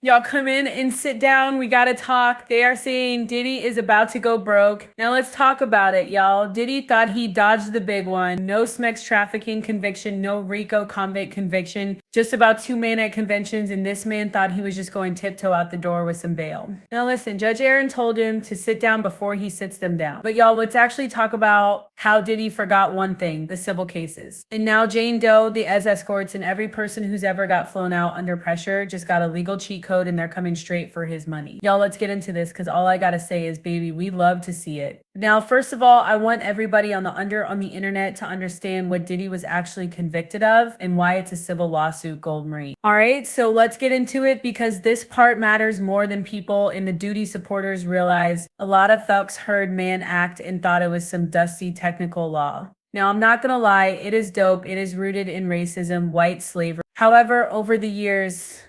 Y'all come in and sit down. We gotta talk. They are saying Diddy is about to go broke. Now let's talk about it, y'all. Diddy thought he dodged the big one. No Smex trafficking conviction, no Rico convict conviction. Just about 2 men at conventions, and this man thought he was just going tiptoe out the door with some bail. Now listen, Judge Aaron told him to sit down before he sits them down. But y'all, let's actually talk about how Diddy forgot one thing: the civil cases. And now Jane Doe, the as escorts, and every person who's ever got flown out under pressure just got a legal cheat code, and they're coming straight for his money. Y'all, let's get into this, because all I gotta say is, baby, we love to see it. Now, first of all, I want everybody on the internet to understand what Diddy was actually convicted of and why it's a civil lawsuit, Gold Marine. All right, so let's get into it, because this part matters more than people in the duty supporters realize. A lot of folks heard Mann Act and thought it was some dusty technical law. Now, I'm not gonna lie, it is dope. It is rooted in racism, white slavery. However, over the years,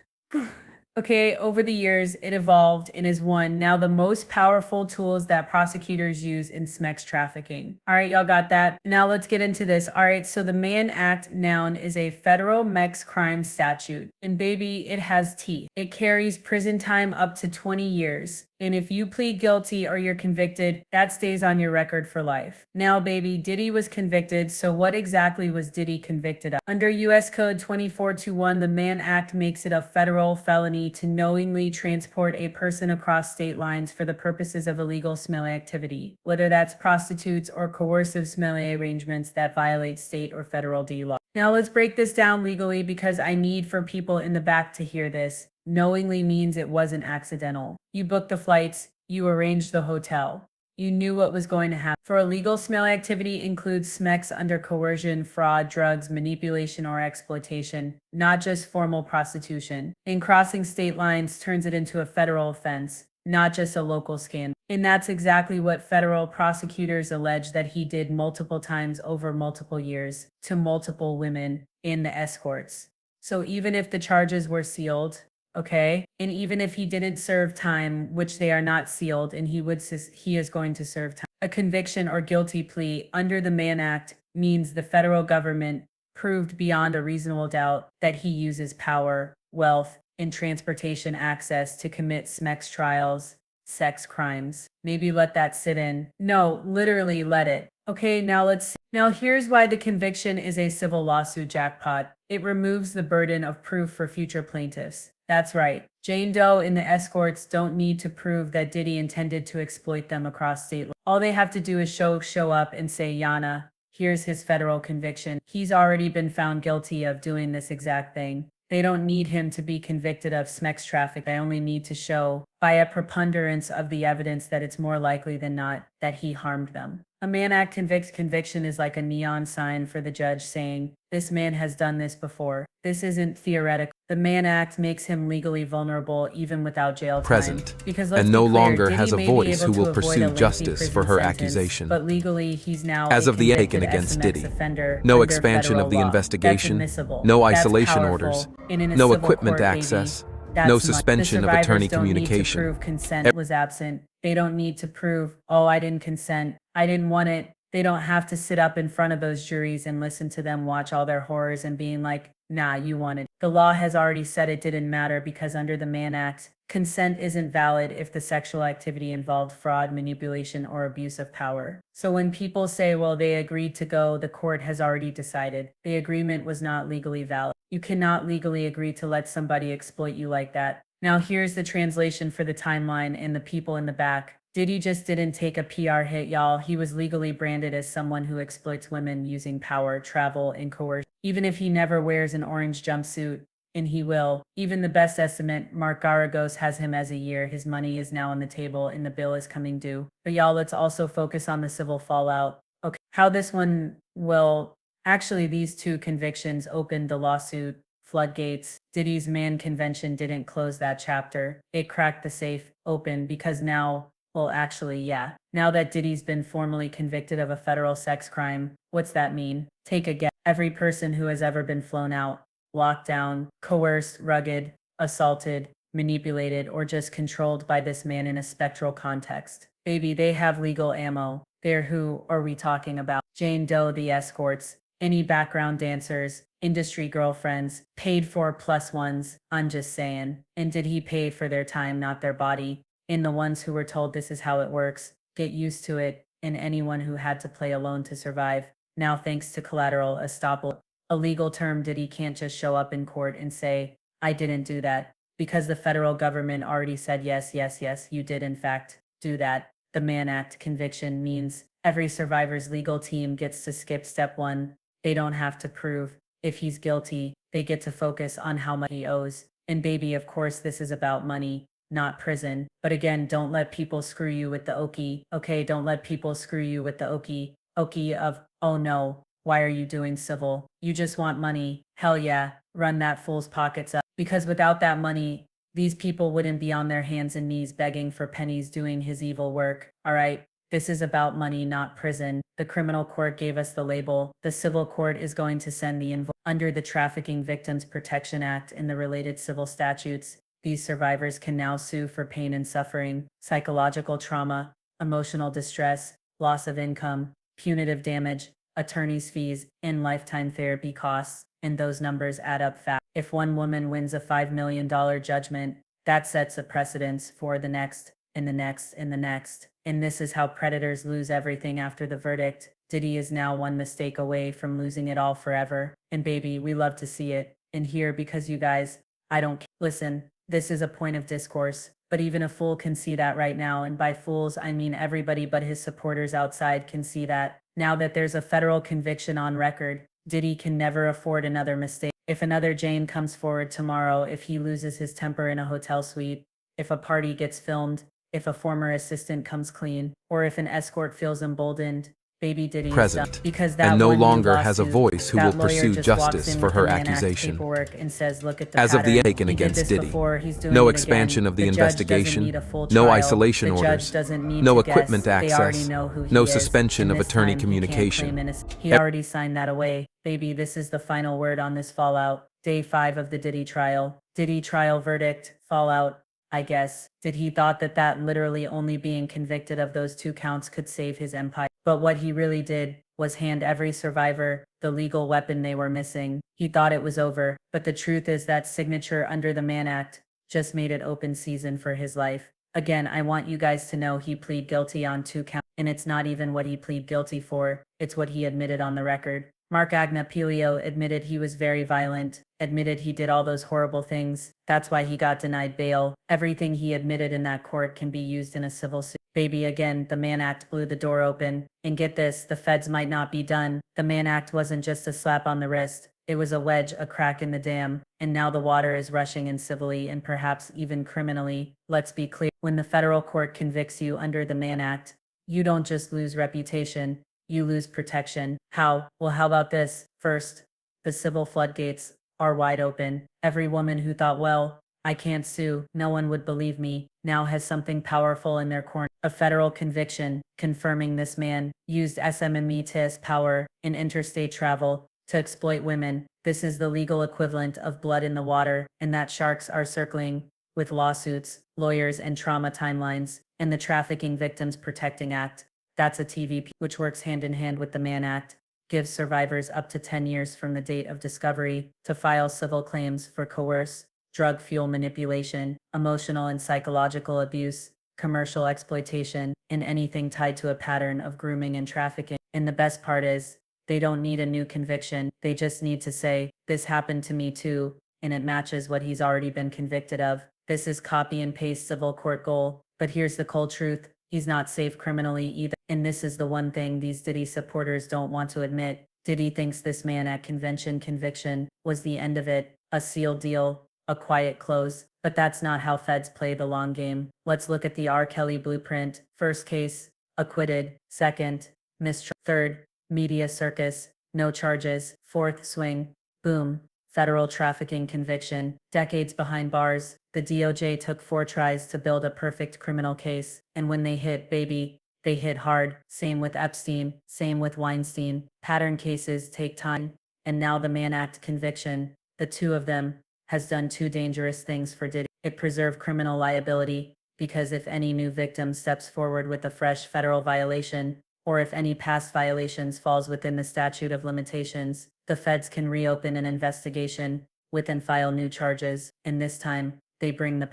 it evolved and is now the most powerful tools that prosecutors use in SMEX trafficking. All right, y'all got that? Now let's get into this. All right, so the Mann Act, noun, is a federal MEX crime statute. And baby, it has teeth. It carries prison time up to 20 years. And if you plead guilty or you're convicted, that stays on your record for life. Now, baby, Diddy was convicted. So what exactly was Diddy convicted of? Under U.S. Code 2421, the Mann Act makes it a federal felony to knowingly transport a person across state lines for the purposes of illegal smelly activity, whether that's prostitutes or coercive smelly arrangements that violate state or federal D law. Now let's break this down legally, because I need for people in the back to hear this. Knowingly means it wasn't accidental. You booked the flights, you arranged the hotel. You knew what was going to happen. For illegal smell activity includes SMEX under coercion, fraud, drugs, manipulation, or exploitation, not just formal prostitution. And crossing state lines turns it into a federal offense, not just a local scandal. And that's exactly what federal prosecutors allege that he did multiple times over multiple years to multiple women in the escorts. So even if the charges were sealed, okay, and even if he didn't serve time, which they are not sealed, and he is going to serve time, a conviction or guilty plea under the Mann Act means the federal government proved beyond a reasonable doubt that he uses power, wealth, and transportation access to commit SMEX trials, sex crimes. Maybe let that sit in. No, literally let it. Okay, now let's see. Now here's why the conviction is a civil lawsuit jackpot. It removes the burden of proof for future plaintiffs. That's right. Jane Doe and the escorts don't need to prove that Diddy intended to exploit them across state lines. All they have to do is show up and say, Yana, here's his federal conviction. He's already been found guilty of doing this exact thing. They don't need him to be convicted of SMEX traffic. They only need to show by a preponderance of the evidence that it's more likely than not that he harmed them. A Mann Act conviction is like a neon sign for the judge saying, this man has done this before. This isn't theoretical. The Mann Act makes him legally vulnerable even without jail time. Present, Because and no be clear, longer Diddy has a may be voice able who to will avoid a pursue lengthy justice prison for her sentence, accusation. but legally he's now As a of the convicted Aiken against SMX Diddy, offender no under expansion federal of the law. investigation, That's admissible. no That's isolation powerful. orders, And in a no civil equipment court, baby, access, that's no money. suspension The of attorney survivors don't need to communication. prove consent was absent. They don't need to prove, oh, I didn't consent, I didn't want it. They don't have to sit up in front of those juries and listen to them watch all their horrors and being like, nah, you wanted. The law has already said it didn't matter, because under the Mann Act, consent isn't valid if the sexual activity involved fraud, manipulation, or abuse of power. So when people say, well, they agreed to go, the court has already decided the agreement was not legally valid. You cannot legally agree to let somebody exploit you like that. Now here's the translation for the timeline and the people in the back. Diddy just didn't take a PR hit, y'all. He was legally branded as someone who exploits women using power, travel, and coercion. Even if he never wears an orange jumpsuit, and he will. Even the best estimate, Mark Garagos, has him as a year. His money is now on the table and the bill is coming due. But y'all, let's also focus on the civil fallout. Okay, how this one will actually, these two convictions opened the lawsuit floodgates. Diddy's Mann convention didn't close that chapter. It cracked the safe open, because now, well, actually, yeah. Now that Diddy's been formally convicted of a federal sex crime, what's that mean? Take a guess. Every person who has ever been flown out, locked down, coerced, rugged, assaulted, manipulated, or just controlled by this man in a spectral context. Baby, they have legal ammo. They're who are we talking about? Jane Doe, the escorts, any background dancers, industry girlfriends, paid for plus ones. I'm just saying. And did he pay for their time, not their body? In the ones who were told this is how it works, get used to it, and anyone who had to play alone to survive. Now, thanks to collateral estoppel, a legal term, Diddy can't just show up in court and say, I didn't do that, because the federal government already said, yes, yes, yes, you did in fact do that. The Mann Act conviction means every survivor's legal team gets to skip step one. They don't have to prove if he's guilty. They get to focus on how much he owes. And baby, of course, this is about money, not prison. But again, don't let people screw you with the okie. Okay, don't let people screw you with the okie. Okie of, oh no, why are you doing civil? You just want money. Hell yeah, run that fool's pockets up. Because without that money, these people wouldn't be on their hands and knees begging for pennies doing his evil work. All right, this is about money, not prison. The criminal court gave us the label. The civil court is going to send the invoice. Under the Trafficking Victims Protection Act and the related civil statutes, these survivors can now sue for pain and suffering, psychological trauma, emotional distress, loss of income, punitive damage, attorney's fees, and lifetime therapy costs. And those numbers add up fast. If one woman wins a $5 million judgment, that sets a precedence for the next, and the next, and the next. And this is how predators lose everything after the verdict. Diddy is now one mistake away from losing it all forever. And baby, we love to see it. And here, because you guys, I don't listen, this is a point of discourse, but even a fool can see that right now. And by fools, I mean everybody but his supporters outside can see that. Now that there's a federal conviction on record, Diddy can never afford another mistake. If another Jane comes forward tomorrow, if he loses his temper in a hotel suite, if a party gets filmed, if a former assistant comes clean, or if an escort feels emboldened, baby Diddy is done. Because that and no one new longer has a lawsuit, voice who that will lawyer pursue just walks justice in for with her the Mann Act accusation. paperwork and says, look at the As of the pattern. taken He did against this Diddy, before, he's doing no it expansion again. of the The judge doesn't investigation, need a full no trial. isolation The judge orders, doesn't need no to equipment guess. They already access, know who he no is. suspension And of this attorney time, he can't communication. claim innocence. He already signed that away. Baby, this is the final word on this fallout. Day 5 of the Diddy trial. Diddy trial verdict, fallout. I guess. Did he thought that literally only being convicted of those 2 counts could save his empire? But what he really did was hand every survivor the legal weapon they were missing. He thought it was over, but the truth is that signature under the Mann Act just made it open season for his life. Again, I want you guys to know he pleaded guilty on 2 counts, and it's not even what he pleaded guilty for, it's what he admitted on the record. Mark Agnapilio admitted he was very violent, admitted he did all those horrible things. That's why he got denied bail. Everything he admitted in that court can be used in a civil suit. Baby, again, the Mann Act blew the door open. And get this, the feds might not be done. The Mann Act wasn't just a slap on the wrist. It was a wedge, a crack in the dam. And now the water is rushing in civilly and perhaps even criminally. Let's be clear, when the federal court convicts you under the Mann Act, you don't just lose reputation, you lose protection. How? Well, how about this? First, the civil floodgates are wide open. Every woman who thought, well, I can't sue, no one would believe me, now has something powerful in their corner. A federal conviction confirming this man used SMME to his power in interstate travel to exploit women. This is the legal equivalent of blood in the water, and that sharks are circling with lawsuits, lawyers, and trauma timelines, and the Trafficking Victims Protecting Act. That's a TVP, which works hand in hand with the Mann Act, gives survivors up to 10 years from the date of discovery to file civil claims for coerce, drug fuel manipulation, emotional and psychological abuse, commercial exploitation, and anything tied to a pattern of grooming and trafficking. And the best part is, they don't need a new conviction. They just need to say, this happened to me too, and it matches what he's already been convicted of. This is copy and paste civil court goal. But here's the cold truth. He's not safe criminally either. And this is the one thing these Diddy supporters don't want to admit. Diddy thinks this Mann Act conviction was the end of it, a sealed deal, a quiet close. But that's not how feds play the long game. Let's look at the R. Kelly blueprint. First case, acquitted. Second, mistrial. Third, media circus, no charges. Fourth swing, boom, federal trafficking conviction. Decades behind bars, the DOJ took 4 tries to build a perfect criminal case. And when they hit, baby, they hit hard. Same with Epstein, same with Weinstein. Pattern cases take time. And now the Mann Act conviction, the 2 of them, has done 2 dangerous things for Diddy. It preserved criminal liability, because if any new victim steps forward with a fresh federal violation, or if any past violations falls within the statute of limitations, the feds can reopen an investigation and file new charges, and this time they bring the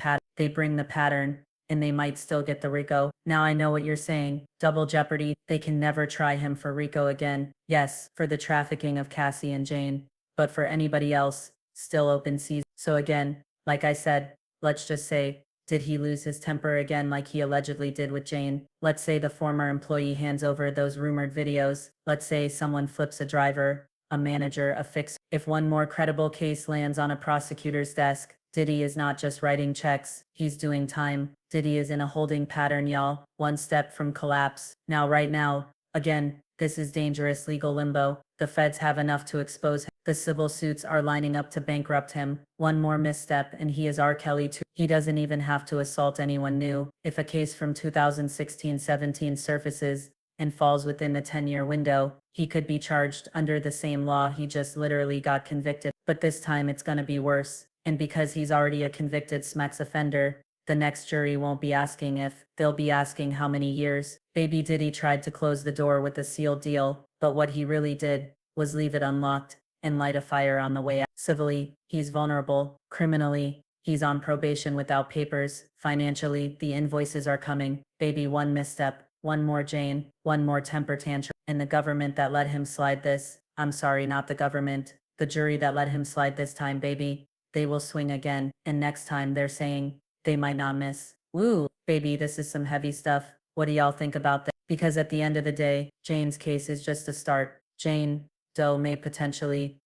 pattern, and they might still get the RICO. Now I know what you're saying. Double jeopardy. They can never try him for RICO again. Yes, for the trafficking of Cassie and Jane, but for anybody else, still open season. So again, like I said, let's just say, did he lose his temper again like he allegedly did with Jane? Let's say the former employee hands over those rumored videos. Let's say someone flips a driver, a manager, a fixer. If one more credible case lands on a prosecutor's desk, Diddy is not just writing checks, he's doing time. Diddy is in a holding pattern, y'all. One step from collapse. Now, right now, again, this is dangerous legal limbo. The feds have enough to expose him. The civil suits are lining up to bankrupt him. One more misstep and he is R. Kelly too. He doesn't even have to assault anyone new. If a case from 2016-17 surfaces and falls within the 10-year window, he could be charged under the same law he just literally got convicted. But this time it's gonna be worse. And because he's already a convicted SMEX offender, the next jury won't be asking if, they'll be asking how many years. Baby Diddy tried to close the door with a sealed deal, but what he really did was leave it unlocked and light a fire on the way out. Civilly, he's vulnerable. Criminally, he's on probation without papers. Financially, the invoices are coming. Baby, one misstep, one more Jane, one more temper tantrum. And the government that let him slide this, I'm sorry, not the government, the jury that let him slide this time, baby, they will swing again. And next time they're saying they might not miss. Woo, baby, this is some heavy stuff. What do y'all think about that? Because at the end of the day, Jane's case is just a start. Jane Doe may potentially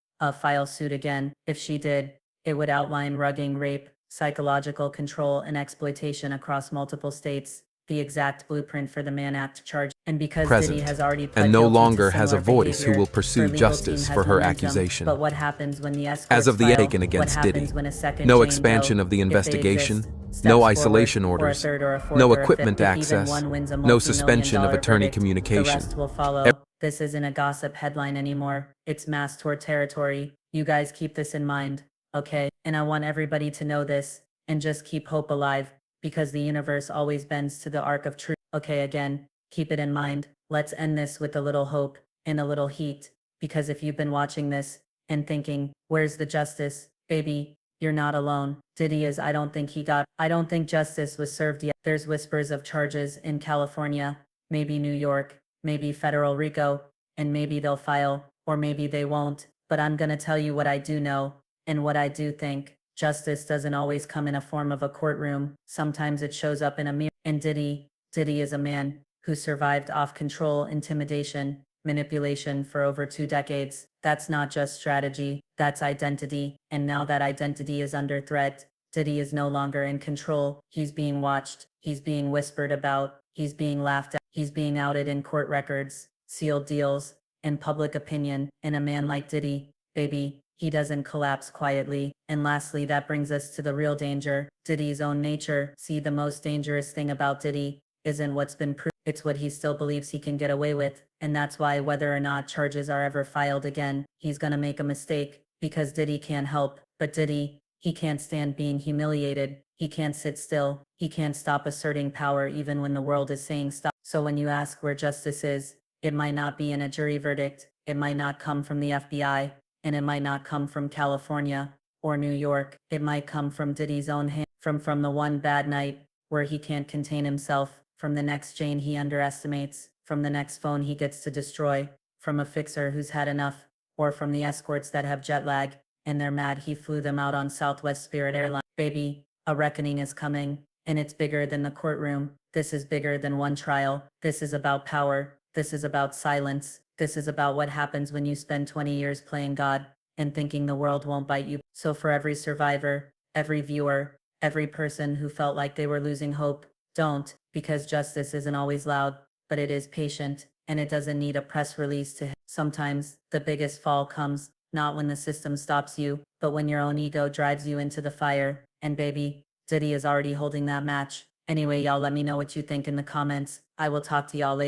file suit again. If she did, it would outline rugging, rape, psychological control, and exploitation across multiple states, the exact blueprint for the Mann Act charge. And because Diddy has already pled and no guilty to longer has a similar voice who behavior, will her pursue legal justice team for has her momentum. accusation. But what happens when the escorts As of the file? taken What against happens Diddy, when a second no Jane expansion Doe, of the if they investigation, exist, steps no forward, isolation or a orders, third or a fourth no or a fifth? equipment If even access, one wins a no multi-million suspension of dollar attorney verdict, the communication. rest will follow. This isn't a gossip headline anymore. It's mass tort territory. You guys keep this in mind, okay? And I want everybody to know this and just keep hope alive, because the universe always bends to the arc of truth. Okay, again, keep it in mind. Let's end this with a little hope and a little heat, because if you've been watching this and thinking, where's the justice? Baby, you're not alone. Diddy is, I don't think justice was served yet. There's whispers of charges in California, maybe New York, maybe federal RICO, and maybe they'll file, or maybe they won't. But I'm gonna tell you what I do know, and what I do think. Justice doesn't always come in a form of a courtroom. Sometimes it shows up in a mirror. And Diddy is a man who survived off control, intimidation, manipulation for over 2 decades. That's not just strategy, that's identity. And now that identity is under threat, Diddy is no longer in control. He's being watched, he's being whispered about, he's being laughed at, he's being outed in court records, sealed deals, and public opinion. And a man like Diddy, baby, he doesn't collapse quietly. And lastly, that brings us to the real danger, Diddy's own nature. See, the most dangerous thing about Diddy isn't what's been proved, it's what he still believes he can get away with. And that's why whether or not charges are ever filed again, he's gonna make a mistake, because Diddy can't help. But Diddy, he can't stand being humiliated. He can't sit still. He can't stop asserting power even when the world is saying stop. So when you ask where justice is, it might not be in a jury verdict. It might not come from the FBI. And it might not come from California or New York. It might come from Diddy's own hand, from the one bad night where he can't contain himself, from the next Jane he underestimates, from the next phone he gets to destroy, from a fixer who's had enough, or from the escorts that have jet lag and they're mad he flew them out on Southwest Spirit Airlines. Baby, a reckoning is coming, and it's bigger than the courtroom. This is bigger than one trial. This is about power. This is about silence. This is about what happens when you spend 20 years playing God and thinking the world won't bite you. So for every survivor, every viewer, every person who felt like they were losing hope, don't, because justice isn't always loud, but it is patient, and it doesn't need a press release to. Sometimes the biggest fall comes not when the system stops you, but when your own ego drives you into the fire. And baby, Diddy is already holding that match. Anyway, y'all, let me know what you think in the comments. I will talk to y'all later.